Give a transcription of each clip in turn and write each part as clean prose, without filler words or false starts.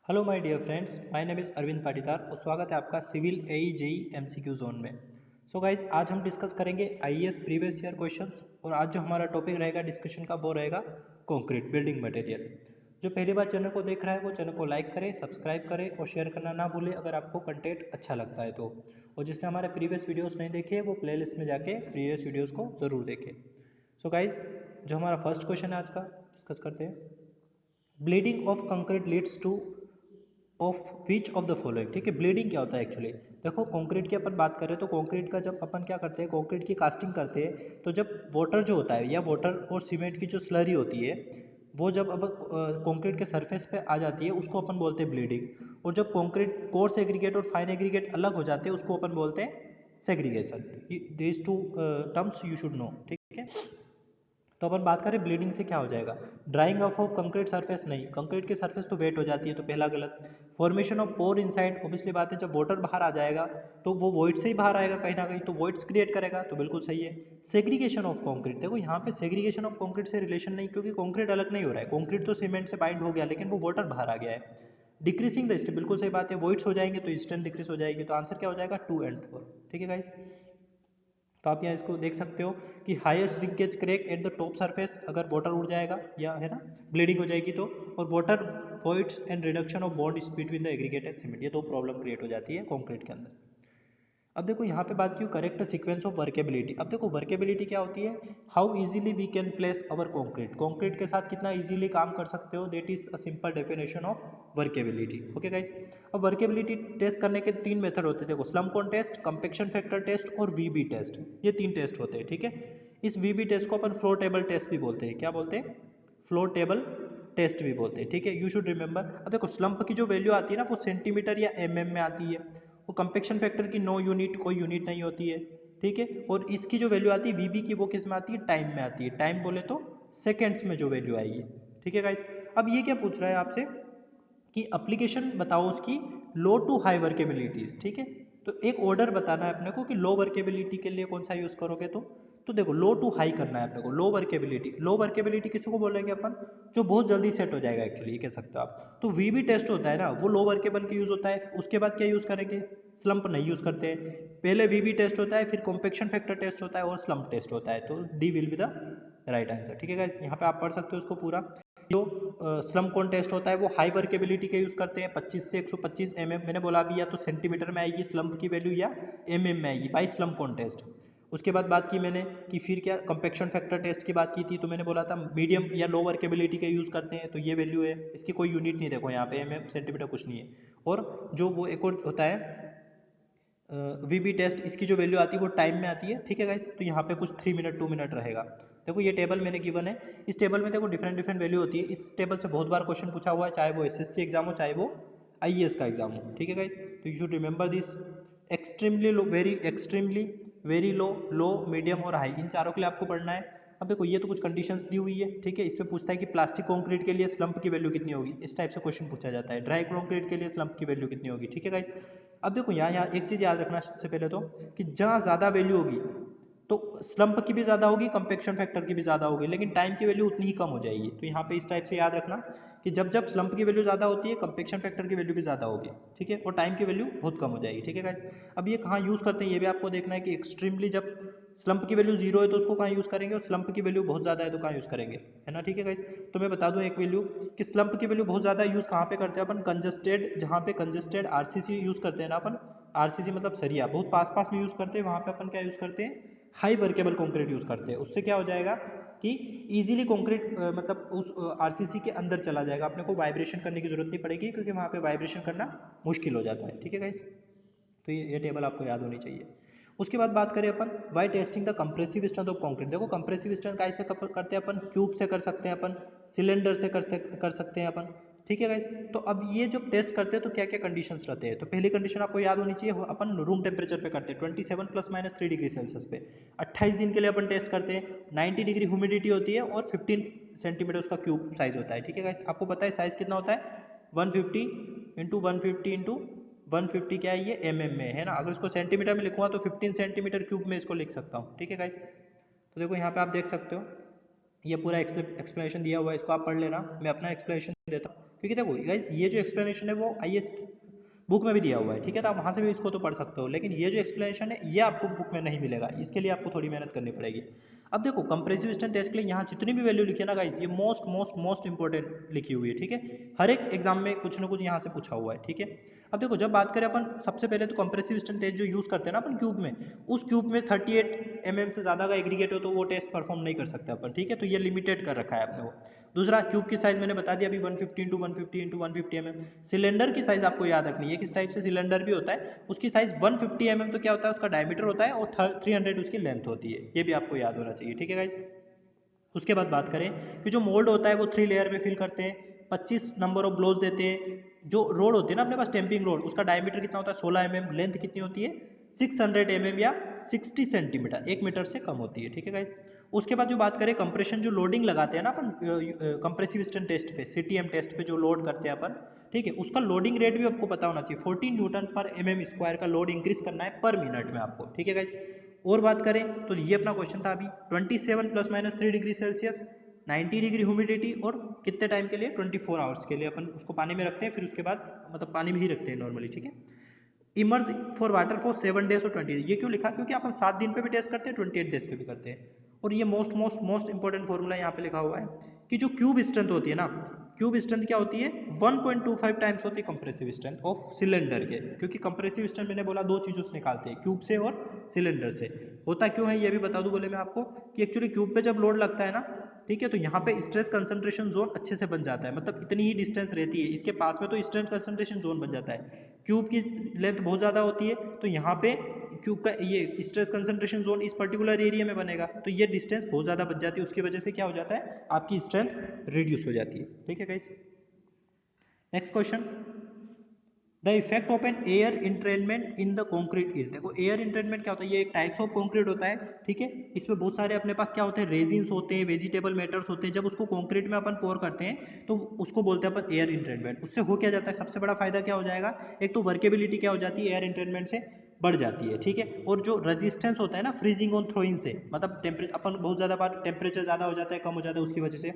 Hello my dear friends, my name is Arvind Patidar और स्वागत है आपका civil AE JE MCQ zone में। सो गाइज, आज हम डिस्कस करेंगे आईएएस प्रीवियस ईयर क्वेश्चंस और आज जो हमारा टॉपिक रहेगा डिस्कशन का वो रहेगा कंक्रीट बिल्डिंग मटेरियल। जो पहली बार चैनल को देख रहा है वो चैनल को लाइक करे, सब्सक्राइब करे और शेयर करना ना भूले अगर आपको कंटेंट अच्छा लगता है तो। और जिसने हमारे प्रीवियस वीडियोज़ नहीं देखे वो प्ले में जाके प्रीवियस वीडियोज़ को ज़रूर देखें। सो गाइज, जो हमारा फर्स्ट क्वेश्चन है आज का डिस्कस करते हैं। Bleeding of concrete leads two of which of the following. ठीक है, ब्लीडिंग क्या होता है एक्चुअली। देखो, कंक्रीट की अपन बात करें तो कंक्रीट का जब अपन क्या करते हैं, कंक्रीट की कास्टिंग करते हैं तो जब वाटर जो होता है या वाटर और सीमेंट की जो स्लरी होती है वो जब अब कंक्रीट के सरफेस पे आ जाती है उसको अपन बोलते हैं ब्लीडिंग। और जब कंक्रीट कोर्स एग्रीगेट और फाइन एग्रीगेट अलग हो जाते हैं उसको अपन बोलते हैं segregation. These two terms you should no. ठीक है, तो अपन बात करें ब्लीडिंग से क्या हो जाएगा। ड्राइंग ऑफ कंक्रीट सरफेस, नहीं, कंक्रीट की सरफेस तो वेट हो जाती है तो पहला गलत। Formation of pore inside, obviously बात है जब वाटर बाहर आ जाएगा तो वो वॉइड से ही बाहर आएगा कहीं ना कहीं, तो वॉइड्स क्रिएट करेगा, तो बिल्कुल सही है। सेग्रीगेशन ऑफ कंक्रीट, देखो यहाँ पे सेग्रीगेशन ऑफ कंक्रीट से रिलेशन नहीं, क्योंकि कंक्रीट अलग नहीं हो रहा है, कंक्रीट तो सीमेंट से बाइंड हो गया लेकिन वो वाटर बाहर आ गया है। डिक्रीसिंग द स्टेप, बिल्कुल सही बात है, वॉइड्स हो जाएंगे तो स्ट्रेंथ डिक्रीज हो जाएगी, तो आंसर क्या हो जाएगा 2 एंड 4। ठीक है गाइज, तो आप यहाँ इसको देख सकते हो कि highest shrinkage crack at the top surface, अगर वाटर उड़ जाएगा या है ना ब्लीडिंग हो जाएगी तो, और water voids and reduction of bond between the aggregate and cement, ये दो प्रॉब्लम क्रिएट हो जाती है कंक्रीट के अंदर। अब देखो यहाँ पे बात की करेक्ट सीक्वेंस ऑफ वर्केबिलिटी। अब देखो वर्केबिलिटी क्या होती है, how easily we can place our concrete, concrete के साथ कितना इजीली काम कर सकते हो, that is a simple definition of workability. Okay guys, अब वर्केबिलिटी टेस्ट करने के 3 मेथड होते हैं, देखो slump cone test, compaction factor test और वीबी टेस्ट, ये 3 टेस्ट होते हैं। ठीक है, इस वीबी टेस्ट को अपन फ्लोर टेबल टेस्ट भी बोलते हैं। क्या बोलते हैं? फ्लोर टेबल टेस्ट भी बोलते हैं। ठीक है, यू शुड रिमेंबर। अब देखो स्लम्प की जो वैल्यू आती है ना वो सेंटीमीटर या में आती है, वो कंपेक्शन फैक्टर की नो यूनिट, कोई यूनिट नहीं होती है। ठीक है, और इसकी जो वैल्यू आती है वीबी की वो किस में आती है, टाइम में आती है, टाइम बोले तो सेकेंड्स में जो वैल्यू आएगी। ठीक है गाइज, अब ये क्या पूछ रहा है आपसे कि एप्लीकेशन बताओ उसकी लो टू हाई वर्केबिलिटीज। ठीक है, तो एक ऑर्डर बताना है अपने को कि लो वर्केबिलिटी के लिए कौन सा यूज करोगे तुम। तो देखो लो टू हाई करना है अपने को। लो वर्केबिलिटी किसी को बोलेंगे अपन, जो बहुत जल्दी सेट हो जाएगा एक्चुअली, ये कह सकते हो आप। तो वीबी टेस्ट होता है ना वो लो वर्केबल के यूज होता है, उसके बाद क्या यूज करेंगे, स्लम्प नहीं यूज करते हैं। पहले वीबी टेस्ट होता है, फिर कॉम्पेक्शन फैक्टर टेस्ट होता है और स्लम्प टेस्ट होता है, तो D will be the right answer. ठीक है गाइस, यहाँ पे आप पढ़ सकते हो उसको पूरा। जो स्लम कोन टेस्ट होता है वो हाई वर्केबिलिटी के यूज़ करते हैं, 25 से 125 मैंने बोला अभी, या तो सेंटीमीटर में आएगी स्लम्प की वैल्यू या में आएगी बाई स्लम कोन टेस्ट। उसके बाद बात की मैंने कि फिर क्या कंपेक्शन फैक्टर टेस्ट की बात की थी, तो मैंने बोला था मीडियम या लो वर्केबिलिटी के यूज़ करते हैं, तो ये वैल्यू है, इसकी कोई यूनिट नहीं, देखो यहाँ पे सेंटीमीटर कुछ नहीं है। और जो वो एक और होता है वीबी टेस्ट, इसकी जो वैल्यू आती है वो टाइम में आती है। ठीक है गाइस, तो यहाँ पे कुछ 3 मिनट 2 मिनट रहेगा। देखो ये टेबल मैंने गिवन है, इस टेबल में देखो डिफरेंट डिफरेंट वैल्यू होती है। इस टेबल से बहुत बार क्वेश्चन पूछा हुआ है, चाहे वो एसएससी एग्जाम हो चाहे वो आईएएस का एग्जाम हो। ठीक है गाइस, तो you should remember this. Extremely low, very extremely, very low, low, medium और हाई, इन चारों के लिए आपको पढ़ना है। अब देखो ये तो कुछ कंडीशंस दी हुई है। ठीक है, इसमें पूछता है कि प्लास्टिक कंक्रीट के लिए स्लंप की वैल्यू कितनी होगी, इस टाइप से क्वेश्चन पूछा जाता है। ड्राई कंक्रीट के लिए स्लंप की वैल्यू कितनी होगी। ठीक है गाइस, अब देखो यहाँ एक चीज़ याद रखना सबसे पहले तो, कि जहाँ ज़्यादा वैल्यू होगी तो स्लंप की भी ज़्यादा होगी, कंपेक्शन फैक्टर की भी ज़्यादा होगी, लेकिन टाइम की वैल्यू उतनी ही कम हो जाएगी। तो यहाँ पे इस टाइप से याद रखना कि जब जब स्लंप की वैल्यू ज़्यादा होती है कंपेक्शन फैक्टर की वैल्यू भी ज़्यादा होगी। ठीक है, और टाइम की वैल्यू बहुत कम हो जाएगी। ठीक है गाइस, अब ये कहाँ यूज़ करते हैं ये भी आपको देखना है कि एक्सट्रीमली जब स्लंप की वैल्यू जीरो है तो उसको कहाँ यूज़ करेंगे, और स्लंप की वैल्यू बहुत ज़्यादा है तो कहाँ यूज़ करेंगे, है ना। ठीक है गाइस, तो मैं बता दूं एक वैल्यू कि स्लंप की वैल्यू बहुत ज़्यादा यूज़ कहाँ पे करते हैं अपन, कंजस्टेड, जहाँ पे कंजस्टेड आरसीसी यूज़ करते हैं ना अपन, आरसीसी मतलब सरिया, बहुत पास पास में यूज़ करते हैं, वहाँ पे अपन क्या यूज़ करते हैं, हाई वर्केबल कंक्रीट यूज़ करते हैं। उससे क्या हो जाएगा कि इजीली कंक्रीट मतलब उस आरसीसी के अंदर चला जाएगा, अपने को वाइब्रेशन करने की जरूरत नहीं पड़ेगी, क्योंकि वहाँ पे वाइब्रेशन करना मुश्किल हो जाता है। ठीक है गाइस, तो ये टेबल आपको याद होनी चाहिए। उसके बाद बात करें अपन why testing the compressive strength of concrete. देखो कंप्रेसिव स्ट्रेंथ कैसे करते हैं अपन, क्यूब से कर सकते हैं अपन, सिलेंडर से कर सकते हैं अपन। ठीक है गाइस, तो अब ये जब टेस्ट करते हैं तो क्या क्या कंडीशंस रहते हैं, तो पहली कंडीशन आपको याद होनी चाहिए, अपन रूम टेम्परेचर पे करते हैं 27 ± 3 डिग्री सेल्सियस पे। 28 दिन के लिए अपन टेस्ट करते हैं, 90 डिग्री ह्यूमिडिटी होती है और 15 सेंटीमीटर उसका क्यूब साइज होता है। ठीक है गाइस, आपको पता है साइज कितना होता है, 150 इंटू 150 इंटू 150 क्या है, ये में है ना। अगर इसको सेंटीमीटर में लिखूँगा तो 15 सेंटीमीटर क्यूब में इसको लिख सकता हूँ। ठीक है गाइस, तो देखो यहाँ पे आप देख सकते हो ये पूरा एक्सप्लेनेशन दिया हुआ है, इसको आप पढ़ लेना, मैं अपना एक्सप्लेनेशन देता हूँ। क्योंकि देखो गाइस ये जो एक्सप्लेनेशन है वो आईएएस बुक में भी दिया हुआ है, ठीक है, तो आप वहाँ से भी इसको तो पढ़ सकते हो, लेकिन ये जो एक्सप्लेनेशन है ये आपको बुक में नहीं मिलेगा, इसके लिए आपको थोड़ी मेहनत करनी पड़ेगी। अब देखो कंप्रेसिव स्ट्रेंथ टेस्ट के लिए यहाँ जितनी भी वैल्यू लिखी है ना गाइस, ये मोस्ट मोस्ट मोस्ट इंपॉर्टेंट लिखी हुई है, ठीक है, हर एक एग्जाम में कुछ ना कुछ यहाँ से पूछा हुआ है, ठीक है। अब देखो जब बात करें अपन सबसे पहले तो कंप्रेसिव स्ट्रेंथ टेस्ट जो यूज़ करते हैं ना अपन क्यूब में, उस क्यूब में 38 से ज़्यादा का एग्रीगेट हो तो वो टेस्ट परफॉर्म नहीं कर सकते अपन, ठीक है, तो ये लिमिटेड कर रखा है आपने वो। दूसरा क्यूब की साइज मैंने बता दिया अभी 150 इंटू 150 इंटू 150 सिलेंडर की साइज आपको याद रखनी है, किस टाइप से सिलेंडर भी होता है, उसकी साइज 150 तो क्या होता है उसका डायमीटर होता है और 300 उसकी लेंथ होती है, ये भी आपको याद होना चाहिए, ठीक है गाइज। उसके बाद बात करें कि जो मोल्ड होता है वो 3 लेयर में फिल करते हैं, 25 नंबर ऑफ ब्लोज देते हैं। जो रोड होती है ना अपने पास टेम्पिंग रोड, उसका डायमीटर कितना होता है 16 लेंथ कितनी होती है 600 या 60 सेंटीमीटर, 1 मीटर से कम होती है, ठीक है गाइज। उसके बाद जो बात करें कंप्रेशन जो लोडिंग लगाते हैं ना अपन कंप्रेसिव स्ट्रेंथ टेस्ट पे, सीटीएम टेस्ट पे जो लोड करते हैं अपन, ठीक है, उसका लोडिंग रेट भी आपको पता होना चाहिए, 14 न्यूटन पर mm स्क्वायर का लोड इंक्रीज करना है पर मिनट में आपको, ठीक है गाइज। और बात करें तो ये अपना क्वेश्चन था अभी 27 ± 3 डिग्री सेल्सियस, 90 डिग्री ह्यूमिडिटी और कितने टाइम के लिए 24 आवर्स के लिए अपन उसको पानी में रखते हैं, फिर उसके बाद मतलब पानी में ही रखते हैं नॉर्मली, ठीक है। Emerge for water for 7 days और 20 डेज, ये क्यों लिखा, क्योंकि अपन 7 दिन पे भी टेस्ट करते हैं 28 डेज पे भी करते हैं। और ये most most most important formula यहाँ पे लिखा हुआ है कि जो क्यूब स्ट्रेंथ होती है ना, क्यूब स्ट्रेंथ क्या होती है 1.25 टाइम्स होती है कंप्रेसिव स्ट्रेंथ ऑफ सिलेंडर के, क्योंकि कंप्रेसिव स्ट्रेंथ मैंने बोला दो चीज़ों से निकालते हैं, क्यूब से और सिलेंडर से। होता क्यों है ये भी बता दूं बोले मैं आपको कि एक्चुअली क्यूब पे जब लोड लगता है ना, ठीक है, तो यहाँ पे स्ट्रेस कंसंट्रेशन जोन अच्छे से बन जाता है, मतलब इतनी ही डिस्टेंस रहती है इसके पास में तो स्ट्रेस कंसंट्रेशन जोन बन जाता है। क्यूब की लेंथ बहुत ज़्यादा होती है तो यहाँ पे क्यूब का ये स्ट्रेस कंसंट्रेशन जोन इस पर्टिकुलर एरिया में बनेगा, तो ये डिस्टेंस बहुत ज़्यादा बच जाती है, उसकी वजह से क्या हो जाता है आपकी स्ट्रेंथ रिड्यूस हो जाती है, ठीक है guys. Next question, the effect of an air entrainment in the concrete is, देखो एयर इंट्रेनमेंट क्या होता है, ये एक टाइप्स ऑफ कॉन्क्रीट होता है, ठीक है, इसमें बहुत सारे अपने पास क्या होते हैं रेजिन्स होते हैं, वेजिटेबल मैटर्स होते हैं, जब उसको कॉन्क्रीट में अपन पोर करते हैं तो उसको बोलते हैं अपन एयर इंट्रेनमेंट। उससे हो क्या जाता है, सबसे बड़ा फायदा क्या हो जाएगा, एक तो वर्केबिलिटी क्या हो जाती है एयर इंट्रेनमेंट से बढ़ जाती है, ठीक है, और जो रेजिस्टेंस होता है ना फ्रीजिंग ऑन थ्रोइंग से, मतलब टेम्परेचर अपन बहुत ज़्यादा बार टेम्परेचर ज़्यादा हो जाता है कम हो जाता है उसकी वजह से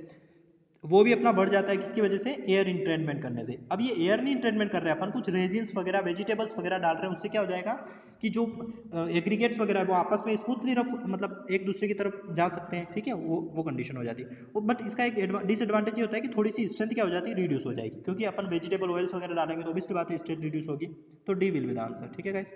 वो भी अपना बढ़ जाता है, किसकी वजह से एयर इंट्रेनमेंट करने से। अब ये एयर नहीं इंट्रेनमेंट कर रहे हैं अपन, कुछ रेजिन्स वगैरह वेजिटेबल्स वगैरह डाल रहे हैं, उससे क्या हो जाएगा कि जो एग्रीगेट्स वगैरह वो आपस में स्मूथली रफ मतलब एक दूसरे की तरफ जा सकते हैं, ठीक है, वो कंडीशन हो जाती है। बट इसका एक डिसएडवांटेज ये होता है कि थोड़ी सी स्ट्रेंथ क्या हो जाती है रिड्यूस हो जाएगी, क्योंकि अपन वेजिटेबल ऑयल्स वगैरह डालेंगे तो ऑब्वियसली बात है स्ट्रेंथ रिड्यूस होगी, तो D will be the answer, ठीक है गाइस।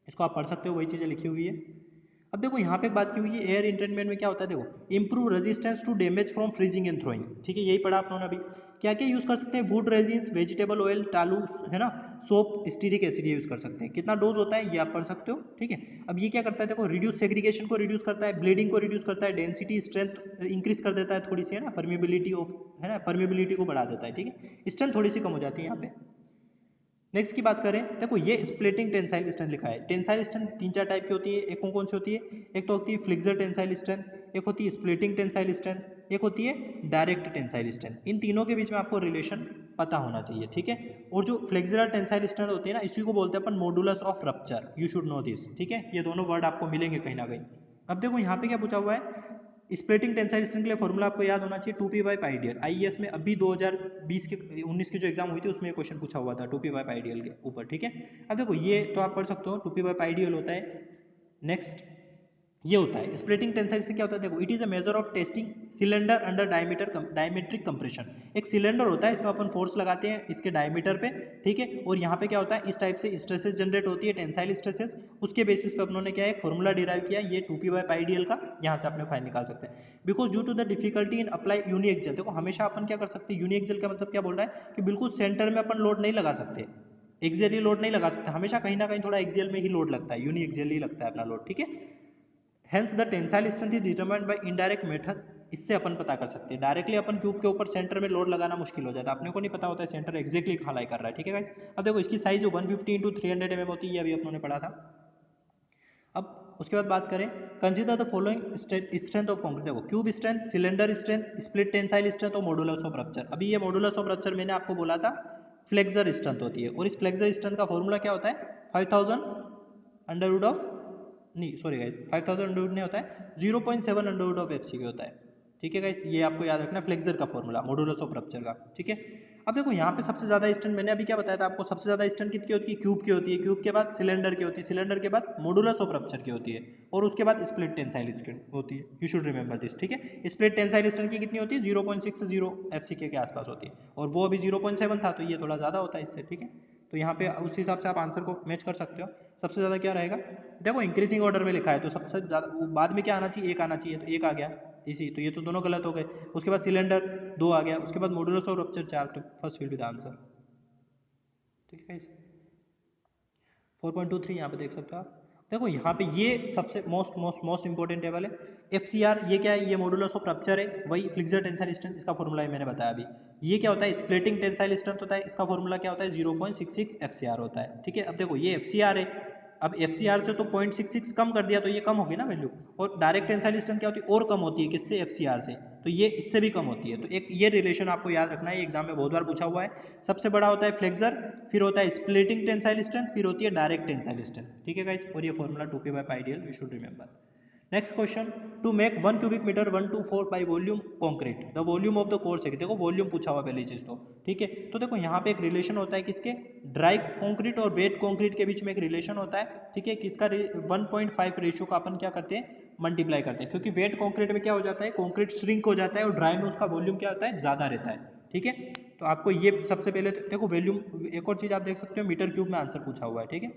इसको आप पढ़ सकते हो, वही चीज़ें लिखी हुई है। अब देखो यहाँ पे एक बात की हुई है एयर इंट्रेनमेंट में क्या होता है, देखो improve resistance to damage from freezing and thawing, ठीक है, यही पढ़ा आप लोगों ने अभी। क्या क्या यूज़ कर सकते हैं, वुड रेजिन्स, वेजिटेबल ऑयल, टालू, है ना, सोप, स्टीरिक एसिड यूज़ कर सकते हैं। कितना डोज होता है ये आप पढ़ सकते हो, ठीक है। अब ये क्या करता है, देखो रिड्यूस सेग्रीगेशन को रिड्यूस करता है, ब्लीडिंग को रिड्यूस करता है, डेंसिटी स्ट्रेंथ इंक्रीज कर देता है थोड़ी सी, है ना, परमिबिलिटी ऑफ, है ना, परमिबिलिटी को बढ़ा देता है, ठीक है, स्ट्रेंथ थोड़ी सी कम हो जाती है यहाँ पे। नेक्स्ट की बात करें, देखो ये स्प्लिटिंग टेंसाइल स्ट्रेंथ लिखा है। टेंसाइल स्ट्रेंथ तीन चार टाइप की होती है, एक कौन सी होती है, एक तो होती है फ्लेक्सर टेंसाइल स्ट्रेंथ, एक होती है स्प्लिटिंग टेंसाइल स्ट्रेंथ, एक होती है डायरेक्ट टेंसाइल स्ट्रेंथ। इन तीनों के बीच में आपको रिलेशन पता होना चाहिए, ठीक है। और जो फ्लेक्सर टेंसाइल स्ट्रेंथ होती है ना, इसी को बोलते हैं अपन modulus of rupture, you should know this, ठीक है, ये दोनों वर्ड आपको मिलेंगे कहीं ना कहीं। अब देखो यहाँ पे क्या पूछा हुआ है, स्प्लिटिंग टेंसाइल स्ट्रेंथ के लिए फॉर्मूला आपको याद होना चाहिए 2p by pi D L. IAS में अभी 2020 के 19 की जो एग्जाम हुई थी उसमें क्वेश्चन पूछा हुआ था 2p by pi D L के ऊपर, ठीक है। अब देखो ये तो आप पढ़ सकते हो 2p by pi D L होता है। नेक्स्ट ये होता है स्प्लिटिंग टेंसाइल से क्या होता है, देखो it is a measure of testing cylinder under diametric compression. एक सिलेंडर होता है, इसमें अपन फोर्स लगाते हैं इसके डायमीटर पे, ठीक है, और यहाँ पे क्या होता है इस टाइप से स्ट्रेसेस जनरेट होती है टेंसाइल स्ट्रेसेस, उसके बेसिस पे अपनों ने क्या है एक फॉर्मूला डिराइव किया, ये 2p by pi D L का, यहाँ से अपने फाइन निकाल सकते हैं। Because due to the difficulty in apply uniaxial, देखो हमेशा अपन क्या कर सकते हैं, यूनिएक्सियल का मतलब क्या बोल रहा है कि बिल्कुल सेंटर में अपन लोड नहीं लगा सकते, एक्सियली लोड नहीं लगा सकते, हमेशा कहीं ना कहीं थोड़ा एक्सियल में ही लोड लगता है, यूनिएक्सियल ही लगता है अपना लोड, ठीक है। Hence the tensile strength is determined by indirect method, इससे अपन पता कर सकते हैं। डायरेक्टली अपन क्यूब के ऊपर सेंटर में लोड लगाना मुश्किल हो जाता है, अपने को नहीं पता होता है सेंटर एक्जैक्टली कहाँ लाई कर रहा है, ठीक है गाइस। अब देखो इसकी साइज जो 150 इंटू 300 mm होती है, ये अभी अपनों ने पढ़ा था। अब उसके बाद बात करें, consider the following strength of concrete, देखो cube strength, cylinder strength, split tensile strength और मॉडुलस ऑफ रप्चर। अभी ये मॉडुलस ऑफ रप्चर मैंने आपको बोला था फ्लेक्सर स्ट्रेंथ होती है, और इस फ्लेक्सर स्ट्रेंथ का फॉर्मूला क्या होता है 5000 अंडर रूट ऑफ, नहीं सॉरी गाइस 5000 अंडर रूट नहीं होता है, 0.7 under root of F C होता है, ठीक है गाइस, ये आपको याद रखना फ्लेक्सर का फॉर्मूला मॉडुलस ऑफ रप्चर का। ठीक है, अब देखो यहाँ पे सबसे ज्यादा स्ट्रेंथ मैंने अभी क्या बताया था आपको, सबसे ज्यादा स्ट्रेंथ किसकी होती है, क्यूब की होती है, क्यूब के बाद सिलेंडर की होती है, सिलेंडर के बाद मॉडुलस ऑफ रप्चर की होती है, और उसके बाद स्प्लिट टेंसाइल स्ट्रेंथ होती है। You should remember this. ठीक है, स्प्लिट टेंसाइल स्ट्रेंथ की कितनी होती है, 0.60 FCK के आसपास होती है, और वो अभी 0.7 था, तो ये थोड़ा ज्यादा होता है इससे। ठीक है, तो यहाँ पे उस हिसाब से आप आंसर को मैच कर सकते हो। सबसे ज़्यादा क्या रहेगा, देखो इंक्रीजिंग ऑर्डर में लिखा है तो सबसे ज़्यादा बाद में क्या आना चाहिए, एक आना चाहिए, तो एक आ गया इसी, तो ये तो दोनों गलत हो गए। उसके बाद सिलेंडर 2 आ गया, उसके बाद मॉडुलस ऑफ रप्चर 4, तो first will be the answer. ठीक है, 4.23 यहाँ पे देख सकते हो आप। देखो यहाँ पे ये सबसे मोस्ट इंपॉर्टेंट टेबल है। FCR ये क्या है, ये मॉडुलस ऑफ रप्चर है, वही फ्लेक्सर टेंसाइल स्ट्रेंथ, इसका फॉर्मूला मैंने बताया अभी। ये क्या होता है, स्प्लिटिंग टेंसाइल स्ट्रेंथ होता है, इसका फॉर्मूला क्या होता है, 0.66 FCR होता है। ठीक है, अब देखो ये FCR है, अब FCR से तो 0.66 कम कर दिया तो ये कम होगी ना वैल्यू, और डायरेक्ट टेंसाइल स्ट्रेंथ क्या होती है, और कम होती है, किससे, FCR से, तो ये इससे भी कम होती है। तो एक ये रिलेशन आपको याद रखना है, एग्जाम में बहुत बार पूछा हुआ है। सबसे बड़ा होता है फ्लेक्सर, फिर होता है स्प्लिटिंग टेंसाइल स्ट्रेंथ, फिर होती है डायरेक्ट टेंसाइल स्ट्रेंथ। ठीक है गाइस, और ये formula 2P/π ideal you should remember. Next question, to make 1 cubic metre 124 by volume concrete, the volume of the course है। देखो वॉल्यूम पूछा हुआ पहली चीज तो। ठीक है, तो देखो यहाँ पे एक रिलेशन होता है किसके, ड्राई कॉन्क्रीट और वेट कॉन्क्रीट के बीच में एक रिलेशन होता है। ठीक है, किसका 1.5 रेशियो का अपन क्या करते हैं, मल्टीप्लाई करते हैं, क्योंकि वेट कॉन्क्रीट में क्या हो जाता है, कॉन्क्रीट श्रिंक हो जाता है, और ड्राई में उसका वॉल्यूम क्या होता है, ज्यादा रहता है। ठीक है, तो आपको ये सबसे पहले तो देखो वॉल्यूम, एक और चीज आप देख सकते हो, मीटर क्यूब में आंसर पूछा हुआ है। ठीक है,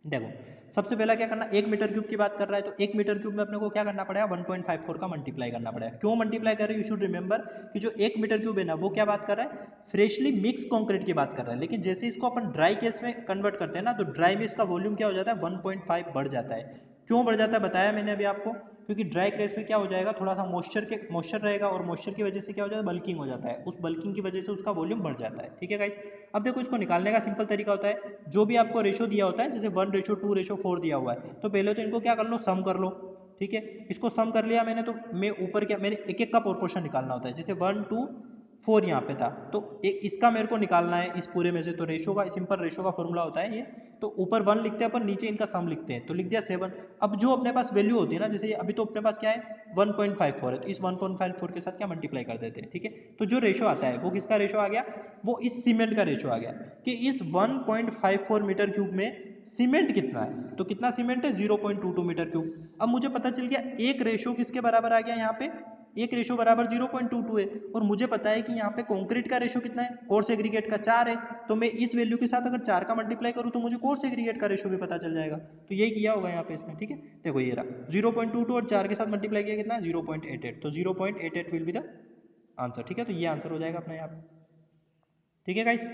देखो सबसे पहला क्या करना, 1 मीटर क्यूब की बात कर रहा है, तो 1 मीटर क्यूब में अपने को क्या करना पड़ेगा, 1.54 का मल्टीप्लाई करना पड़ेगा। क्यों मल्टीप्लाई कर रहे हैं, यू शुड रिमेंबर कि जो 1 मीटर क्यूब है ना, वो क्या बात कर रहा है, फ्रेशली मिक्स कंक्रीट की बात कर रहा है। लेकिन जैसे इसको अपन ड्राई केस में कन्वर्ट करते हैं ना, तो ड्राई में इसका वॉल्यूम क्या हो जाता है, 1.5 बढ़ जाता है। क्यों बढ़ जाता है बताया मैंने अभी आपको, क्योंकि ड्राई केस में क्या हो जाएगा, थोड़ा सा मॉइस्चर रहेगा, और मॉइस्चर की वजह से क्या हो जाता है, बल्किंग हो जाता है, उस बल्किंग की वजह से उसका वॉल्यूम बढ़ जाता है। ठीक है गाइस, अब देखो इसको निकालने का सिंपल तरीका होता है, जो भी आपको रेशो दिया होता है, जैसे 1:2:4 दिया हुआ है, तो पहले तो इनको क्या कर लो, सम कर लो। ठीक है, इसको सम कर लिया मैंने, तो मैं ऊपर क्या, मैंने एक एक का प्रोपोर्शन निकालना होता है, जैसे 1:4 यहाँ पे था, तो एक इसका मेरे को निकालना है इस पूरे में से, तो रेशो का सिंपल रेशो का फॉर्मूला होता है ये, तो ऊपर 1 लिखते हैं अपन, नीचे इनका सम लिखते हैं, तो लिख दिया 7। अब जो अपने पास वैल्यू होती है ना, जैसे अभी तो अपने पास क्या है, 1.54 है, तो इस 1.54 के साथ क्या मल्टीप्लाई कर देते हैं। ठीक है, तो जो रेशो आता है वो किसका रेशो आ गया, वो इस सीमेंट का रेशो आ गया, कि इस 1.54 मीटर क्यूब में सीमेंट कितना है, तो कितना सीमेंट है, 0.22 मीटर क्यूब। अब मुझे पता चल गया एक रेशो किसके बराबर आ गया, यहाँ पे एक रेशो बराबर 0.22 है, और मुझे पता है कि यहाँ पे कंक्रीट का रेशो कितना है, कोर्स एग्रीगेट का 4 है, तो मैं इस वैल्यू के साथ अगर 4 का मल्टीप्लाई करूँ तो मुझे कोर्स एग्रीगेट का रेशो भी पता चल जाएगा। तो यही किया होगा यहाँ पे इसमें। ठीक है, देखो ये रहा 0.22 और 4 के साथ मल्टीप्लाई किया कितना, 0.88, तो 0.88 विल बी द आंसर। ठीक है, तो ये आंसर हो जाएगा अपना यहाँ पे। ठीक है गाइस,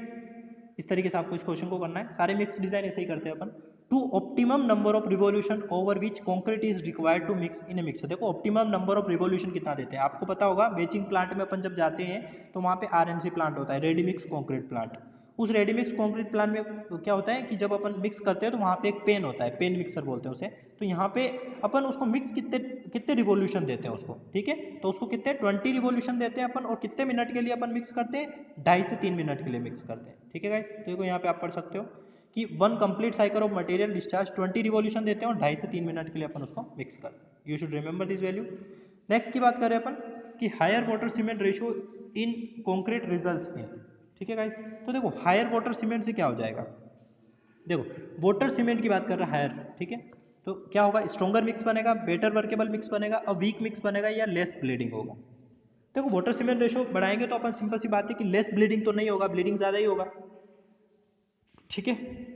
इस तरीके से आपको इस क्वेश्चन को करना है, सारे मिक्स डिजाइन ऐसे ही करते हैं अपन। To optimum number of revolution over which concrete is required to mix in a mixer. देखो ऑप्टिमम नंबर ऑफ रिवॉल्यूशन कितना देते हैं, आपको पता होगा बेचिंग प्लांट में अपन जब जाते हैं तो वहाँ पे RMC प्लांट होता है, रेडी मिक्स कॉन्क्रीट प्लांट। उस रेडी मिक्स कॉन्क्रीट प्लांट में क्या होता है कि जब अपन मिक्स करते हैं तो वहाँ पे एक पेन होता है, पेन मिक्सर बोलते हैं उसे, तो यहाँ पे अपन उसको मिक्स कितने कितने रिवॉल्यूशन देते हैं उसको। ठीक है, तो उसको कितने 20 रिवॉल्यूशन देते हैं अपन, और कितने मिनट के लिए अपन मिक्स करते हैं, 2.5 से 3 मिनट के लिए मिक्स करते हैं। ठीक है गाइस, तो देखो यहाँ पे आप पढ़ सकते हो कि 1 complete cycle of material discharge 20 revolution देते हैं, और 2.5 से 3 मिनट के लिए अपन उसको मिक्स करते हैं। You should remember this value. Next की बात करें अपन कि higher water cement ratio in concrete results in. ठीक है गाइस, तो देखो हायर वाटर सीमेंट से क्या हो जाएगा, देखो वाटर सीमेंट की बात कर रहा है हायर। ठीक है, तो क्या होगा, स्ट्रॉन्गर मिक्स बनेगा, बेटर वर्केबल मिक्स बनेगा, और वीक मिक्स बनेगा, या लेस ब्लीडिंग होगा। देखो वाटर सीमेंट रेशो बढ़ाएंगे तो अपन सिंपल सी बात है कि लेस ब्लीडिंग तो नहीं होगा, ब्लीडिंग ज़्यादा ही होगा। ठीक है,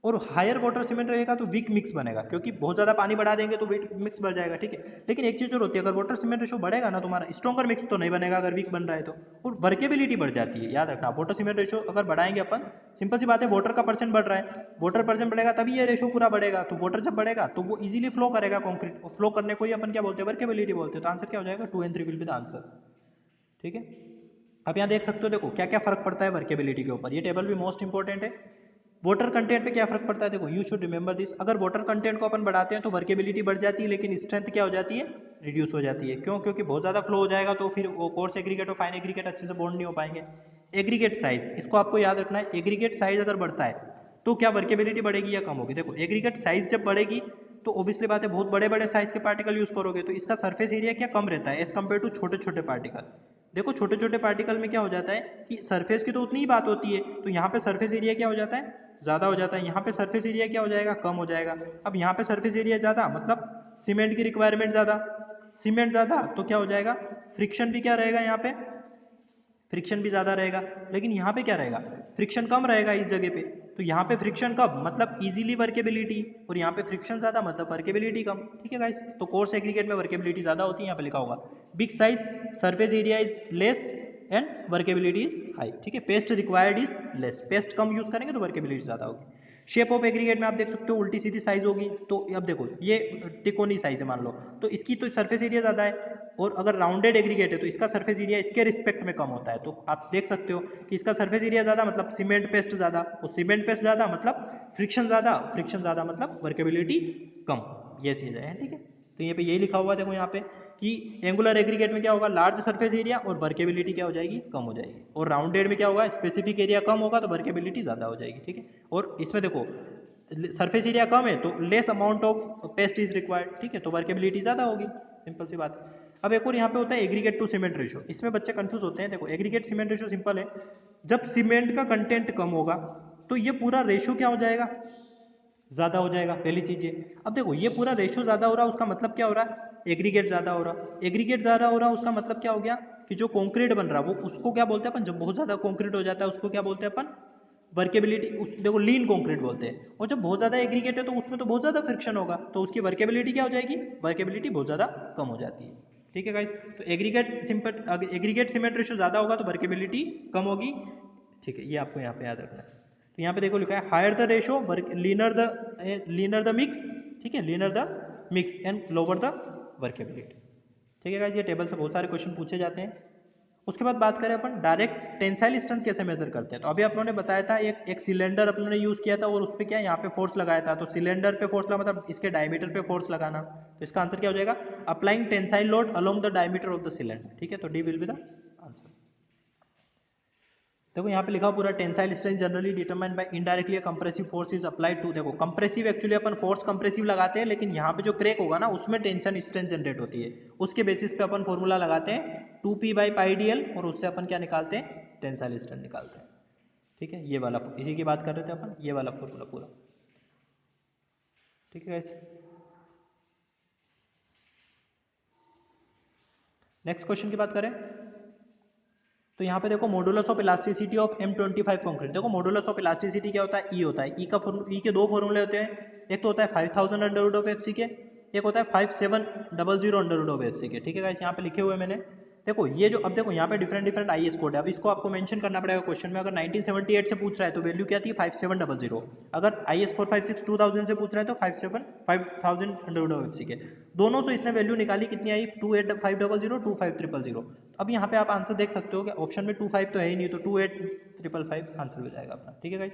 और हायर वाटर सीमेंट रहेगा तो वीक मिक्स बनेगा, क्योंकि बहुत ज़्यादा पानी बढ़ा देंगे तो वीक मिक्स बढ़ जाएगा। ठीक है, लेकिन एक चीज़ और होती है, अगर वाटर सीमेंट रेशो बढ़ेगा ना तुम्हारा, स्ट्रॉन्गर मिक्स तो नहीं बनेगा अगर वीक बन रहा है तो, और वर्केबिलिटी बढ़ जाती है। याद रखना, वाटर सीमेंट रेशो अगर बढ़ाएंगे अपन, सिंपल सी बात है, वाटर का परसेंट बढ़ रहा है, वाटर परसेंट बढ़ेगा तभी ये रेशो पूरा बढ़ेगा, तो वाटर जब बढ़ेगा तो वो इजीली फ्लो करेगा कॉन्क्रीट, और फ्लो करने को ही अपन क्या बोलते हैं, वर्केबिलिटी बोलते हैं। तो आंसर क्या हो जाएगा, 2 and 3 will be the answer. ठीक है, अब यहाँ देख सकते हो, देखो क्या क्या फर्क पड़ता है वर्केबिलिटी के ऊपर, ये टेबल भी मोस्ट इंपॉर्टेंट है। वाटर कंटेंट पे क्या फर्क पड़ता है, देखो यू शुड रिमेंबर दिस, अगर वाटर कंटेंट को अपन बढ़ाते हैं तो वर्केबिलिटी बढ़ जाती है, लेकिन स्ट्रेंथ क्या हो जाती है, रिड्यूस हो जाती है। क्यों, क्योंकि बहुत ज़्यादा फ्लो हो जाएगा तो फिर वो कोर्स एग्रीगेट और फाइन एग्रीगेट अच्छे से बॉन्ड नहीं हो पाएंगे। एग्रीगेट साइज, इसको आपको याद रखना है, एग्रीगेट साइज अगर बढ़ता है तो क्या वर्केबिलिटी बढ़ेगी या कम होगी। देखो एग्रीगेट साइज जब बढ़ेगी तो ऑब्वियसली बात है बहुत बड़े बड़े साइज के पार्टिकल यूज़ करोगे तो इसका सरफेस एरिया क्या कम रहता है एज कम्पेयर टू छोटे छोटे पार्टिकल। देखो छोटे छोटे पार्टिकल में क्या हो जाता है कि सरफेस की तो उतनी ही बात होती है, तो यहाँ पे सरफेस एरिया क्या हो जाता है ज़्यादा हो जाता है, यहाँ पे सरफेस एरिया क्या हो जाएगा कम हो जाएगा। अब यहाँ पे सरफेस एरिया ज़्यादा मतलब सीमेंट की रिक्वायरमेंट ज़्यादा, सीमेंट ज़्यादा तो क्या हो जाएगा फ्रिक्शन भी क्या रहेगा यहाँ पे, फ्रिक्शन भी ज़्यादा रहेगा। लेकिन यहाँ पे क्या रहेगा फ्रिक्शन कम रहेगा इस जगह पे, तो यहाँ पे फ्रिक्शन कम मतलब इजीली वर्केबिलिटी, और यहाँ पे फ्रिक्शन ज़्यादा मतलब वर्केबिलिटी कम। ठीक है गाइस, तो कोर्स एग्रीगेट में वर्केबिलिटी ज़्यादा होती है, यहाँ पे लिखा होगा big size surface area is less and workability is high. ठीक है, paste required is less, paste come use करेंगे तो वर्केबिलिटी ज़्यादा होगी। शेप ऑफ एग्रीगेट में आप देख सकते हो उल्टी सीधी साइज होगी, तो अब देखो ये तिकोनी साइज है मान लो, तो इसकी तो सरफेस एरिया ज़्यादा है, और अगर राउंडेड एग्रीगेट है तो इसका सरफेस एरिया इसके रिस्पेक्ट में कम होता है। तो आप देख सकते हो कि इसका सरफेस एरिया ज़्यादा मतलब सीमेंट पेस्ट ज़्यादा, और सीमेंट पेस्ट ज़्यादा मतलब फ्रिक्शन ज़्यादा, फ्रिक्शन ज़्यादा मतलब वर्केबिलिटी कम, ये चीज़ है। ठीक है, तो यहाँ पे यही लिखा हुआ है देखो यहाँ पे कि एंगुलर एग्रीगेट में क्या होगा लार्ज सरफेस एरिया और वर्केबिलिटी क्या हो जाएगी कम हो जाएगी, और राउंडेड में क्या होगा स्पेसिफिक एरिया कम होगा तो वर्केबिलिटी ज़्यादा हो जाएगी। ठीक है, और इसमें देखो सरफेस एरिया कम है तो less amount of paste is required. ठीक है, तो वर्केबिलिटी ज़्यादा होगी, सिंपल सी बात है। अब एक और यहाँ पे होता है एग्रीगेट टू सीमेंट रेशो, इसमें बच्चे कंफ्यूज होते हैं। देखो एग्रीगेट सीमेंट रेशो सिंपल है, जब सीमेंट का कंटेंट कम होगा तो ये पूरा रेशो क्या हो जाएगा ज़्यादा हो जाएगा, पहली चीज़ है। अब देखो ये पूरा रेशो ज़्यादा हो रहा है उसका मतलब क्या हो रहा है एग्रीगेट ज़्यादा हो रहा, एग्रीगेट ज़्यादा हो रहा उसका मतलब क्या हो गया कि जो कॉन्क्रीट बन रहा वो उसको क्या बोलते हैं अपन, जब बहुत ज़्यादा कॉन्क्रीट हो जाता है उसको क्या बोलते हैं अपन वर्केबिलिटी, उस देखो लीन कॉन्क्रीट बोलते हैं। और जब बहुत ज़्यादा एग्रीगेट है तो उसमें तो बहुत ज़्यादा फ्रिक्शन होगा, तो उसकी वर्केबिलिटी क्या हो जाएगी, वर्केबिलिटी बहुत ज़्यादा कम हो जाती है। ठीक है गाइस, तो एग्रीगेट सीमेंट रेशो ज़्यादा होगा तो वर्केबिलिटी कम होगी। ठीक है, ये आपको यहाँ पे याद रखना है। तो यहाँ पे देखो लिखा है higher the ratio leaner the mix. ठीक है, leaner the mix and lower the workability. ठीक है गाइस, ये टेबल से बहुत सारे क्वेश्चन पूछे जाते हैं। उसके बाद बात करें अपन डायरेक्ट टेंसाइल स्ट्रेंथ कैसे मेजर करते हैं, तो अभी अपनों ने बताया था एक सिलेंडर अपनों ने यूज़ किया था और उस पर क्या यहाँ पे फोर्स लगाया था, तो सिलेंडर पे फोर्स लगा मतलब इसके डायमीटर पे फोर्स लगाना, तो इसका आंसर क्या हो जाएगा applying tensile load along the diameter of the cylinder. ठीक है, तो D will be the answer. देखो यहाँ पे लिखा पूरा tensile strength generally determined by indirectly compressive force is applied to. देखो कंप्रेसिव एक्चुअली अपन फोर्स कंप्रेसिव लगाते हैं, लेकिन यहाँ पे जो क्रैक होगा ना उसमें टेंशन स्ट्रेंथ जनरेट होती है, उसके बेसिस पे अपन फॉर्मूला लगाते हैं 2p/πdl और उससे अपन क्या निकालते हैं टेंसाइल स्ट्रेंथ निकालते हैं। ठीक है, ये वाला इसी की बात कर रहे थे अपन, ये वाला फॉर्मूला पूरा। ठीक है गाइस, नेक्स्ट क्वेश्चन की बात करें तो यहाँ पे देखो modulus of elasticity of M25 concrete. देखो मॉडुलस ऑफ इलास्टिसिटी क्या होता है ई होता है, ई के दो फॉर्मूले होते हैं, एक तो होता है 5000 under root of F C K, एक होता है 5700 under root of F C K. ठीक है गाइस, यहाँ पे लिखे हुए मैंने देखो ये जो अब देखो यहाँ पे डिफरेंट डिफरेंट आईएस कोड है, अब इसको आपको मेंशन करना पड़ेगा क्वेश्चन में। अगर 1978 से पूछ रहा है तो वैल्यू क्या थी 5700, अगर IS 456 2000 से पूछ रहा है तो 5000 under root of F C K. दोनों से इसने वैल्यू निकाली कितनी आई 28500 25300। अब यहाँ पे आप आंसर देख सकते हो कि ऑप्शन में 25 तो है ही नहीं, तो 28555 आंसर हो जाएगा अपना। ठीक है गाइस,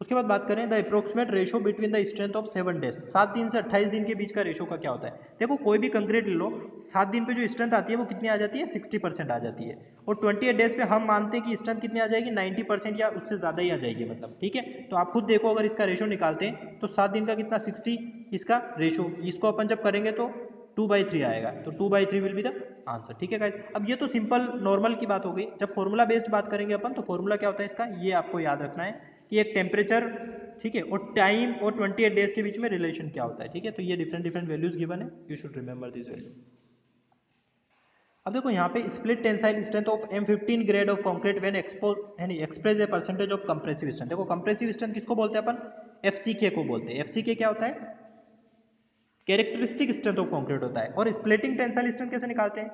उसके बाद बात करें the approximate ratio between the strength of 7 days, 7 दिन से 28 दिन के बीच का रेशो का क्या होता है। देखो कोई भी कंक्रीट ले लो 7 दिन पे जो स्ट्रेंथ आती है वो कितनी आ जाती है 60% आ जाती है, और 28 डेज पे हम मानते हैं कि स्ट्रेंथ कितनी आ जाएगी 90% या उससे ज़्यादा ही आ जाएगी मतलब। ठीक है, तो आप खुद देखो अगर इसका रेशो निकालते हैं तो 7 दिन का कितना 60 इसका रेशो, इसको अपन जब करेंगे तो 2/3 आएगा, तो 2/3 विल बी द आंसर। ठीक है गाइस, अब ये तो सिंपल नॉर्मल की बात हो गई। जब फॉर्मूला बेस्ड बात करेंगे अपन तो फॉर्मूला क्या होता है इसका, ये आपको याद रखना है कि एक टेम्परेचर, ठीक है, और टाइम और 28 डेज के बीच में रिलेशन क्या होता है। ठीक है, तो ये डिफरेंट डिफरेंट वैल्यूज गिवन है, you should remember this value. अब देखो यहाँ पे split tensile strength of M15 grade of concrete when express a percentage of compressive strength. देखो कंप्रेसिव स्ट्रेंथ किसको बोलते हैं अपन, FCK को बोलते हैं। FCK क्या होता है, कैरेक्टरिस्टिक स्ट्रेंथ ऑफ कंक्रीट होता है। और स्प्लिटिंग टेंसाइल स्ट्रेंथ कैसे निकालते हैं,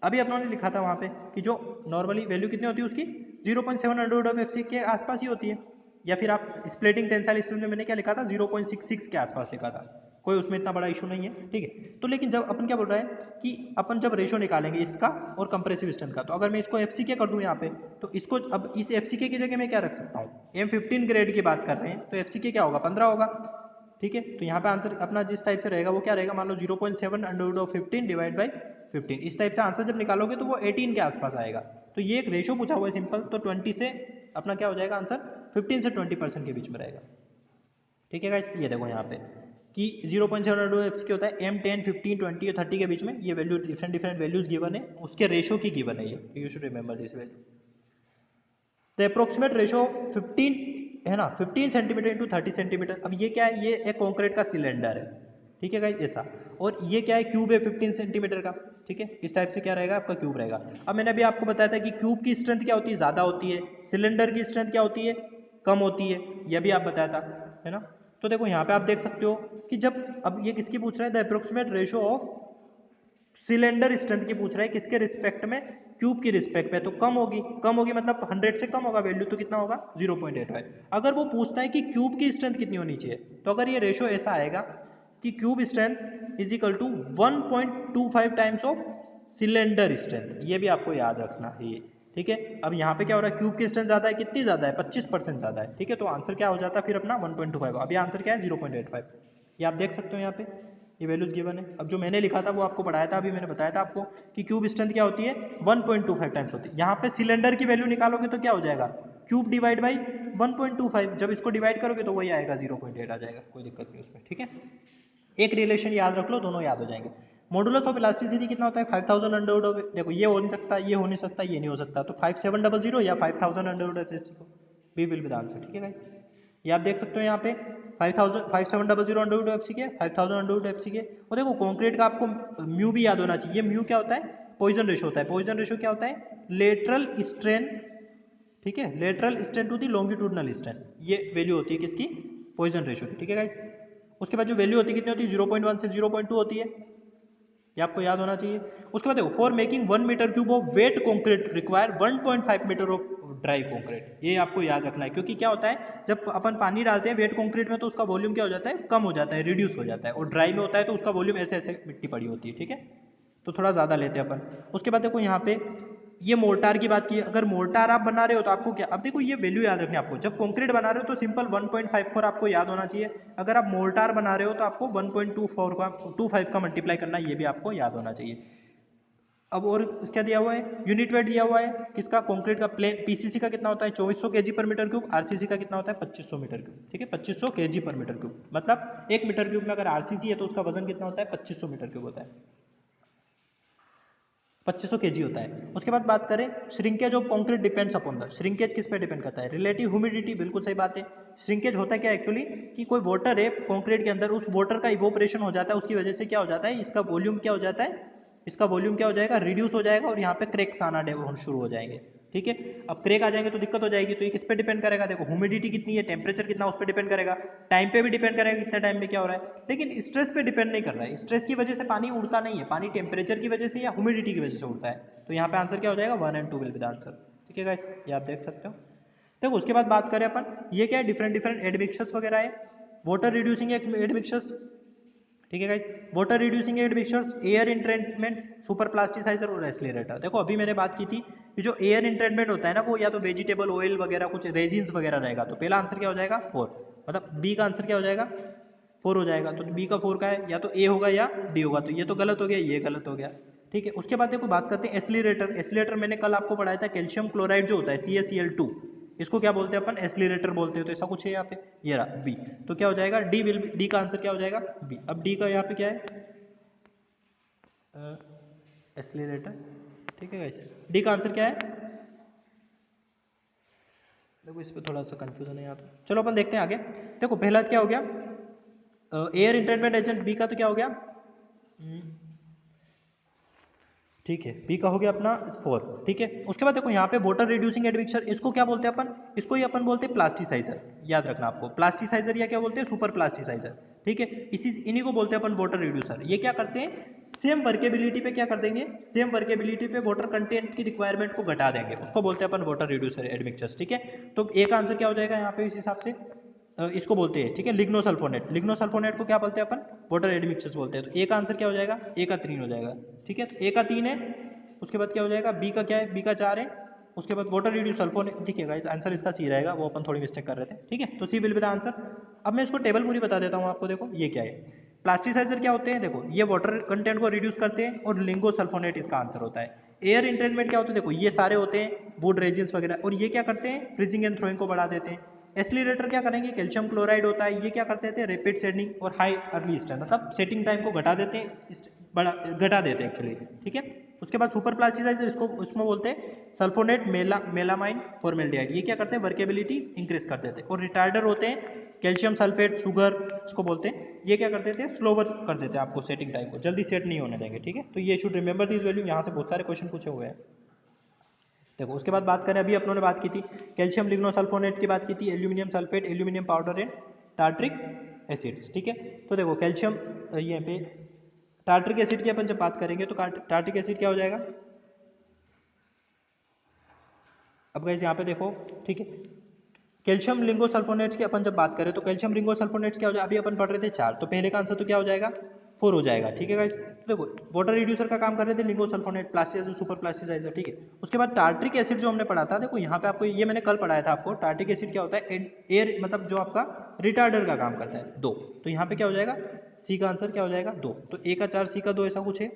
अभी अपनों ने लिखा था वहाँ पे कि जो नॉर्मली वैल्यू कितनी होती है उसकी 0.7 under root of F C K आसपास ही होती है, या फिर आप स्प्लिटिंग टेंसाइल स्ट्रेंथ में मैंने क्या लिखा था 0.66 के आसपास लिखा था, कोई उसमें इतना बड़ा इशू नहीं है। ठीक है, तो लेकिन जब अपन क्या बोल रहा है कि अपन जब रेशो निकालेंगे इसका और कंप्रेसिव स्ट्रेंथ का, तो अगर मैं इसको एफ सी के कर दूँ यहाँ पे, तो इसको अब इस एफ सी के की जगह मैं क्या रख सकता हूँ, M15 ग्रेड की बात कर रहे हैं तो एफ सी के क्या होगा 15 होगा। ठीक है, तो यहाँ पे आंसर अपना जिस टाइप से रहेगा वो क्या रहेगा, मान लो 0.7 under root of 15 divide by 15, इस टाइप से आंसर जब निकालोगे तो वो 18 के आसपास आएगा। तो ये एक रेशो पूछा हुआ है सिंपल, तो 20 से अपना क्या हो जाएगा आंसर 15 से 20% के बीच में रहेगा। ठीक है गाइस, ये देखो यहाँ पे कि 0.7 MCQ होता है M 10 15 20 और 30 के बीच में, ये वैल्यू डिफरेंट वैल्यूज गिवन है, उसके रेशो की गिवन है ये, you should remember this value. The approximate ratio of 15 है ना, 15 सेंटीमीटर इंटू 30 सेंटीमीटर। अब ये क्या है, ये एक कॉन्क्रीट का सिलेंडर है, ठीक है गाइस ऐसा, और ये क्या है, क्यूब है 15 सेंटीमीटर का, ठीक है, इस टाइप से क्या रहेगा आपका क्यूब रहेगा। अब मैंने अभी आपको बताया था कि क्यूब की स्ट्रेंथ क्या होती है, ज़्यादा होती है, सिलेंडर की स्ट्रेंथ क्या होती है, कम होती है, यह भी आप बताया था, है ना। तो देखो यहाँ पे आप देख सकते हो कि जब, अब ये किसकी पूछ रहा है, the approximate ratio of cylinder strength की पूछ रहा है, किसके रिस्पेक्ट में, क्यूब की रिस्पेक्ट में, तो कम होगी मतलब 100 से कम होगा वैल्यू, तो कितना होगा 0.85। अगर वो पूछता है कि क्यूब की स्ट्रेंथ कितनी होनी चाहिए, तो अगर ये रेशो ऐसा आएगा कि cube strength is equal to 1.25 times of cylinder strength, ये भी आपको याद रखना है ये, ठीक है। अब यहाँ पे क्या हो रहा है, क्यूब की स्ट्रेंथ ज़्यादा है, कितनी ज़्यादा है, 25% ज़्यादा है, ठीक है, तो आंसर क्या हो जाता है फिर अपना 1.25। अब ये आंसर क्या है 0.85, ये आप देख सकते हो यहाँ पे, ये वैल्यूज गिवन है। अब जो मैंने लिखा था वो आपको पढ़ाया था, अभी मैंने बताया था आपको कि क्यूब स्ट्रेंथ क्या होती है 1.25 टाइम्स होती है। यहाँ पे सिलेंडर की वैल्यू निकालोगे तो क्या हो जाएगा, क्यूब डिवाइड बाई 1.25, जब इसको डिवाइड करोगे तो वही आएगा 0.8 आ जाएगा, कोई दिक्कत नहीं उसमें, ठीक है। एक रिलेशन याद रख लो, दोनों याद हो जाएंगे। मॉडुलस ऑफ इलास्टिसिटी कितना होता है 5000 अंडर रूट ऑफ, देखो ये हो नहीं सकता, ये हो नहीं सकता, ये नहीं हो सकता, तो 5700 या 5000 under root of B will be the answer, ठीक है गाइस। ये आप देख सकते हो यहाँ पे 5700 अंडर रूट एफ सी के, 5000 अंडर रूट एफ सी के। और देखो कॉन्क्रीट का आपको म्यू भी याद होना चाहिए, म्यू क्या होता है, पॉइजन रेशो होता है। पॉइजन रेशो क्या होता है, लेटरल स्ट्रेन, ठीक है, lateral strain to the longitudinal strain, ये वैल्यू होती है किसकी, पॉइजन रेशो की, ठीक है गाइस। उसके बाद जो वैल्यू होती है कितनी होती है, 0.1 से 0.2 होती है, ये आपको याद होना चाहिए। उसके बाद देखो for making 1 metre cube of wet concrete require 1.5 metre of dry concrete, ये आपको याद रखना है, क्योंकि क्या होता है जब अपन पानी डालते हैं वेट कॉन्क्रीट में तो उसका वॉल्यूम क्या हो जाता है, कम हो जाता है, रिड्यूस हो जाता है, और ड्राई में होता है तो उसका वॉल्यूम ऐसे ऐसे मिट्टी पड़ी होती है, ठीक है, तो थोड़ा ज़्यादा लेते हैं अपन। उसके बाद देखो यहाँ पे ये मोर्टार की बात की, अगर मोर्टार आप बना रहे हो तो आपको क्या, अब देखो ये वैल्यू याद रखनी है आपको, जब कंक्रीट बना रहे हो तो सिंपल 1.54 आपको याद होना चाहिए, अगर आप मोर्टार बना रहे हो तो आपको 1.25 का मल्टीप्लाई करना, ये भी आपको याद होना चाहिए। अब और क्या दिया हुआ है, यूनिट वेट दिया हुआ है किसका, कंक्रीट का, प्लेन पीसीसी का कितना होता है 2400 केजी पर मीटर क्यूब, आरसीसी का कितना होता है 2500 मीटर क्यूब, ठीक है, 2500 केजी पर मीटर क्यूब, मतलब 1 मीटर क्यूब में अगर आरसीसी है तो उसका वजन कितना होता है 2500 मीटर क्यूब होता है, 2500 केजी होता है। उसके बाद बात करें shrinkage of concrete depends upon the, shrinkage किस पे डिपेंड करता है, रिलेटिव ह्यूमिडिटी, बिल्कुल सही बात है। श्रिंकेज होता है क्या एक्चुअली, कि कोई वाटर है कंक्रीट के अंदर, उस वाटर का इवोपरेशन हो जाता है, उसकी वजह से क्या हो जाता है, इसका वॉल्यूम क्या हो जाता है, इसका वॉल्यूम क्या हो जाएगा, रिड्यूस हो जाएगा, और यहाँ पे क्रैक्स आना शुरू हो जाएंगे, ठीक है। अब क्रैक आ जाएंगे तो दिक्कत हो जाएगी, तो ये किस पे डिपेंड करेगा, देखो ह्यूमिडिटी कितनी है, टेम्परेचर कितना, उस पर डिपेंड करेगा, टाइम पे भी डिपेंड करेगा कितने टाइम में क्या हो रहा है, लेकिन स्ट्रेस पे डिपेंड नहीं कर रहा है, स्ट्रेस की वजह से पानी उड़ता नहीं है, पानी टेम्परेचर की वजह से या ह्यूमिडिटी की वजह से उड़ता है, तो यहाँ पे आंसर क्या हो जाएगा 1 and 2 will be the answer, ठीक है गाइस, ये आप देख सकते हो। देखो उसके बाद बात करें अपन, ये क्या है, डिफरेंट एडमिक्सर्स वगैरह है, वाटर रिड्यूसिंग एडमिक्सर्स, ठीक है guys, water reducing admixtures, air entrainment, super plasticizer और एक्सीलरेटर। देखो अभी मैंने बात की थी कि जो एयर इंट्रेंचमेंट होता है ना, वो या तो वेजिटेबल ऑयल वगैरह कुछ रेजिन्स वगैरह रहेगा, तो पहला आंसर क्या हो जाएगा 4, मतलब बी का आंसर क्या हो जाएगा 4 हो जाएगा, तो बी का 4 का है, या तो ए होगा या डी होगा, तो ये तो गलत हो गया, ये गलत हो गया, ठीक है। उसके बाद देखो बात करते हैं एसिलरेटर। एसिलरेटर मैंने कल आपको पढ़ाया था, कैल्शियम क्लोराइड जो होता है CaCl2, इसको क्या बोलते हैं अपन, एसिलरेटर बोलते हैं, तो ऐसा कुछ है यहाँ पे, ये रहा बी, तो क्या हो जाएगा डी विल, डी का आंसर क्या हो जाएगा बी। अब डी का यहाँ पे क्या है, एसिलरेटर, ठीक है गाइस, डी का आंसर क्या है, देखो इस पर थोड़ा सा कंफ्यूजन है यहाँ पे, चलो अपन देखते हैं आगे। देखो पहला क्या हो गया, एयर इंट्रेंचमेंट एजेंट, बी का तो क्या हो गया, ठीक है, बी का हो गया अपना 4, ठीक है। उसके बाद देखो यहाँ पे वाटर रिड्यूसिंग एडमिक्सर, इसको क्या बोलते हैं अपन, इसको ही अपन बोलते हैं प्लास्टिसाइजर, याद रखना आपको, प्लास्टिसाइजर या क्या बोलते हैं सुपर प्लास्टिसाइजर, ठीक है, इन्हीं को बोलते हैं अपन वाटर रिड्यूसर। ये क्या करते हैं, सेम वर्केबिलिटी पे क्या कर देंगे, सेम वर्केबिलिटी पे वाटर कंटेंट की रिक्वायरमेंट को घटा देंगे, उसको बोलते हैं अपन वाटर रिड्यूसर एडमिक्सर्स, ठीक है। तो ए का आंसर क्या हो जाएगा यहाँ पे इस हिसाब से, इसको बोलते हैं, ठीक है, लिग्नोसल्फोनेट, लिग्नोसल्फोनेट को क्या बोलते हैं अपन, वाटर एडमिक्सर्स बोलते हैं, तो ए का आंसर क्या हो जाएगा, ए का 3 हो जाएगा, ठीक है, तो ए का 3 है। उसके बाद क्या हो जाएगा, बी का क्या है, बी का 4 है। उसके बाद वाटर रिड्यूस सल्फोनेट, ठीक है गाइस, आंसर इसका सी रहेगा, वो अपन थोड़ी मिस्टेक कर रहे थे, ठीक है, तो सी विल बी द आंसर। अब मैं इसको टेबल पूरी बता देता हूँ आपको, देखो ये क्या है, प्लास्टिसाइजर क्या होते हैं, देखो ये वाटर कंटेंट को रिड्यूस करते हैं, और लिंगो सल्फोनेट इसका आंसर होता है। एयर इंट्रेंचमेंट क्या होता है, देखो ये सारे होते हैं वुड रेजिन्स वगैरह, और ये क्या करते हैं, फ्रीजिंग एंड थ्रोइंग को बढ़ा देते हैं। एसिलरेटर क्या करेंगे, कैल्शियम क्लोराइड होता है, ये क्या करते थे, रैपिड सेटिंग और हाई अर्ली स्टैंड, मतलब सेटिंग टाइम को घटा देते हैं, बड़ा घटा देते हैं एक्चुअली, ठीक है। उसके बाद सुपर प्लास्टिसाइजर, इसको उसमें बोलते हैं सल्फोनेट मेलामाइन फॉर्मेल्डिहाइड, ये क्या करते हैं, वर्केबिलिटी इंक्रीज कर देते हैं। और रिटार्डर होते हैं कैल्शियम सल्फेट, शुगर इसको बोलते हैं, ये क्या कर देते हैं, स्लोवर कर देते हैं आपको सेटिंग टाइम को, जल्दी सेट नहीं होने देंगे, ठीक है। तो ये शुड रिमेंबर दिस वैल्यू, यहाँ से बहुत सारे क्वेश्चन पूछे हुए हैं। देखो उसके बाद बात करें, अभी अपनों ने बात की थी कैल्शियम लिग्नोसल्फोनेट की बात की थी, aluminium sulphate, aluminium powder and tartaric acids, ठीक है। तो देखो कैल्शियम ये पे टार्ट्रिक एसिड की अपन जब बात करेंगे तो टार्ट्रिक एसिड क्या हो जाएगा, अब गाइस यहाँ पे देखो, ठीक है। कैल्शियम लिंगोसल्फोनेट्स की अपन जब बात करें तो कैल्शियम लिंगोसल्फोनेट्स क्या हो जाएगा, अभी अपन पढ़ रहे थे 4, तो पहले का आंसर तो क्या हो जाएगा, 4 हो जाएगा, ठीक है गाइस। तो देखो वाटर रिड्यूसर का काम कर रहे थे लिंगोसल्फोनेट, प्लास्टिसाइजर, सुपर प्लास्टिसाइजर, ठीक है। उसके बाद टार्ट्रिक एसिड जो हमने पढ़ा था, देखो यहाँ पे आपको ये मैंने कल पढ़ाया था आपको, टार्ट्रिक एसिड क्या होता है, एयर मतलब जो आपका रिटार्डर का काम करता है, 2। तो यहाँ पे क्या हो जाएगा, सी का आंसर क्या हो जाएगा 2, तो ए का 4 सी का 2 ऐसा कुछ है,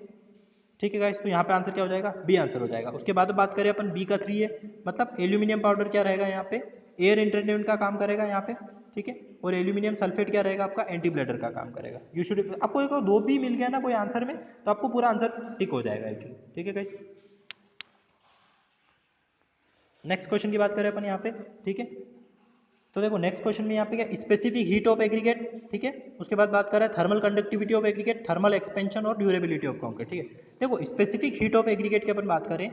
ठीक है गाइस। तो यहाँ पे आंसर क्या हो जाएगा, बी आंसर हो जाएगा। उसके बाद बात करें अपन बी का 3 है, मतलब एल्यूमिनियम पाउडर क्या रहेगा यहाँ पे, एयर इंटरटेनमेंट का काम करेगा यहाँ पे, ठीक है। और एल्यूमिनियम सल्फेट क्या रहेगा आपका, एंटी ब्लैडर का काम करेगा। यू शुड, आपको एक 2 भी मिल गया ना कोई आंसर में, तो आपको पूरा आंसर टिक हो जाएगा एक्चुअली, ठीक है गाइस। नेक्स्ट क्वेश्चन की बात करें अपन यहाँ पे, ठीक है। तो देखो नेक्स्ट क्वेश्चन में यहाँ पे क्या, स्पेसिफिक हीट ऑफ एग्रीगेट, ठीक है। उसके बाद बात कर रहे हैं thermal conductivity of aggregate, thermal expansion और ड्यूरेबिलिटी ऑफ कंक्रीट, ठीक है। देखो स्पेसिफिक हीट ऑफ एग्रीगेट की अपन बात करें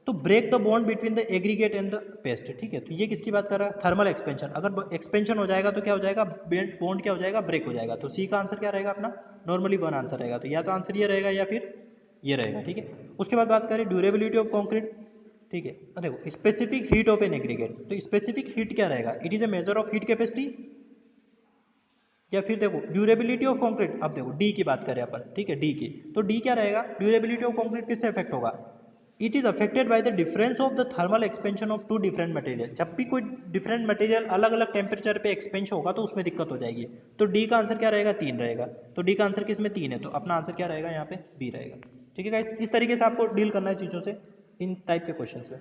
तो break the bond between the aggregate and the paste, ठीक है। तो ये किसकी बात कर रहा है, थर्मल एक्सपेंशन, अगर एक्सपेंशन हो जाएगा तो क्या हो जाएगा, बॉन्ड क्या हो जाएगा, ब्रेक हो जाएगा। तो सी का आंसर क्या रहेगा अपना, नॉर्मली 1 आंसर रहेगा, तो या तो आंसर ये रहेगा या फिर ये रहेगा, ठीक है। उसके बाद बात करें ड्यूरेबिलिटी ऑफ कॉन्क्रीट, ठीक है। अब देखो specific heat of an aggregate, तो स्पेसिफिक हीट क्या रहेगा, it is a measure of heat capacity, या फिर देखो ड्यूरेबिलिटी ऑफ कंक्रीट, अब देखो डी की बात करें अपन, ठीक है, डी की, तो डी क्या रहेगा, ड्यूरेबिलिटी ऑफ कंक्रीट किससे अफेक्ट होगा, it is affected by the difference of the thermal expansion of 2 different material, जब भी कोई डिफरेंट मटेरियल अलग अलग टेम्परेचर पे एक्सपेंशन होगा तो उसमें दिक्कत हो जाएगी। तो डी का आंसर क्या रहेगा, 3 रहेगा, तो डी का आंसर किसमें 3 है, तो अपना आंसर क्या रहेगा यहाँ पे, बी रहेगा, ठीक है गाइस। इस तरीके से आपको डील करना है चीज़ों से, इन टाइप के क्वेश्चन से।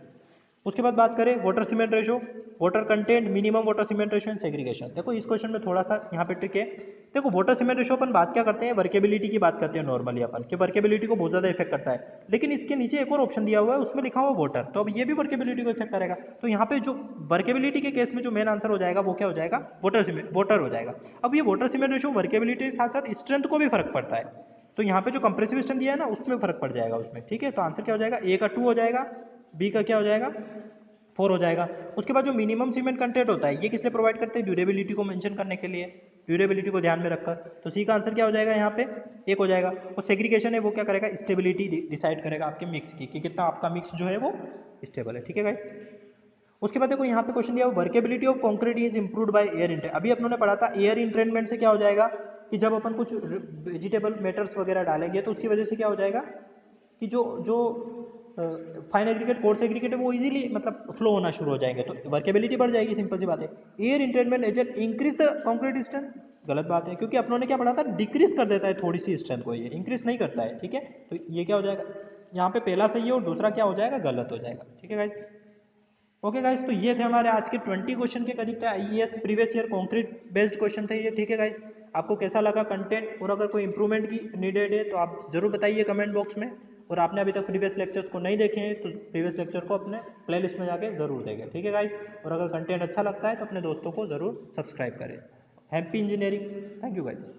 उसके बाद बात करें water cement ratio, water content, minimum water cement ratio and segregation. देखो इस क्वेश्चन में थोड़ा सा यहाँ पे ट्रिक है। देखो वाटर सीमेंट रेशो अपन बात क्या करते हैं, वर्केबिलिटी की बात करते हैं नॉर्मली अपन, कि वर्केबिलिटी को बहुत ज़्यादा इफेक्ट करता है, लेकिन इसके नीचे एक और ऑप्शन दिया हुआ है, उसमें लिखा हुआ वाटर, तो अब ये भी वर्केबिलिटी को इफेक्ट करेगा। तो यहाँ पे जो वर्केबिलिटी के केस में जो मेन आंसर हो जाएगा वो क्या हो जाएगा, वाटर हो जाएगा। अब ये वाटर सीमेंट रेशो वर्केबिलिटी के साथ साथ स्ट्रेंथ को भी फर्क पड़ता है, तो यहाँ पे जो कंप्रेसिव स्ट्रेंथ दिया है ना उसमें फर्क पड़ जाएगा उसमें, ठीक है। तो आंसर क्या हो जाएगा, ए का 2 हो जाएगा, बी का क्या हो जाएगा, 4 हो जाएगा। उसके बाद जो मिनिमम सीमेंट कंटेंट होता है ये किस लिए प्रोवाइड करते हैं, ड्यूरेबिलिटी को मेंशन करने के लिए, ड्यूरेबिलिटी को ध्यान में रखकर। तो सी का आंसर क्या हो जाएगा यहाँ पे, 1 हो जाएगा। और सेग्रीगेशन है वो क्या करेगा, स्टेबिलिटी डिसाइड करेगा आपके मिक्स की, कि कितना आपका मिक्स जो है वो स्टेबल है, ठीक है गाइस। उसके बाद देखो यहाँ पे क्वेश्चन दिया, workability of concrete is improved by air entrain, अभी अपनों ने पढ़ा था एयर इंट्रेनमेंट से क्या हो जाएगा, कि जब अपन कुछ वेजिटेबल मैटर्स वगैरह डालेंगे तो उसकी वजह से क्या हो जाएगा, कि जो जो फाइन एग्रीगेट कोर्स एग्रीगेट है वो इजीली मतलब फ्लो होना शुरू हो जाएंगे, तो वर्केबिलिटी बढ़ जाएगी, सिंपल सी बात है। Air entrainment agent increase the concrete strength, गलत बात है, क्योंकि अपनों ने क्या पढ़ा था, डिक्रीज कर देता है थोड़ी सी स्ट्रेंथ को, ये इंक्रीज नहीं करता है, ठीक है। तो ये क्या हो जाएगा, यहाँ पे पहला सही है और दूसरा क्या हो जाएगा, गलत हो जाएगा, ठीक है गाइज। ओके गाइज, तो ये थे हमारे आज के 20 क्वेश्चन के करीब थे, IAS previous year concrete based question थे ये, ठीक है गाइज। आपको कैसा लगा कंटेंट, और अगर कोई इंप्रूवमेंट की नीडेड है तो आप जरूर बताइए कमेंट बॉक्स में। और आपने अभी तक प्रीवियस लेक्चर्स को नहीं देखे हैं तो प्रीवियस लेक्चर को अपने प्लेलिस्ट में जाके जरूर देखें, ठीक है गाइज। और अगर कंटेंट अच्छा लगता है तो अपने दोस्तों को जरूर सब्सक्राइब करें। Happy engineering, thank you guys.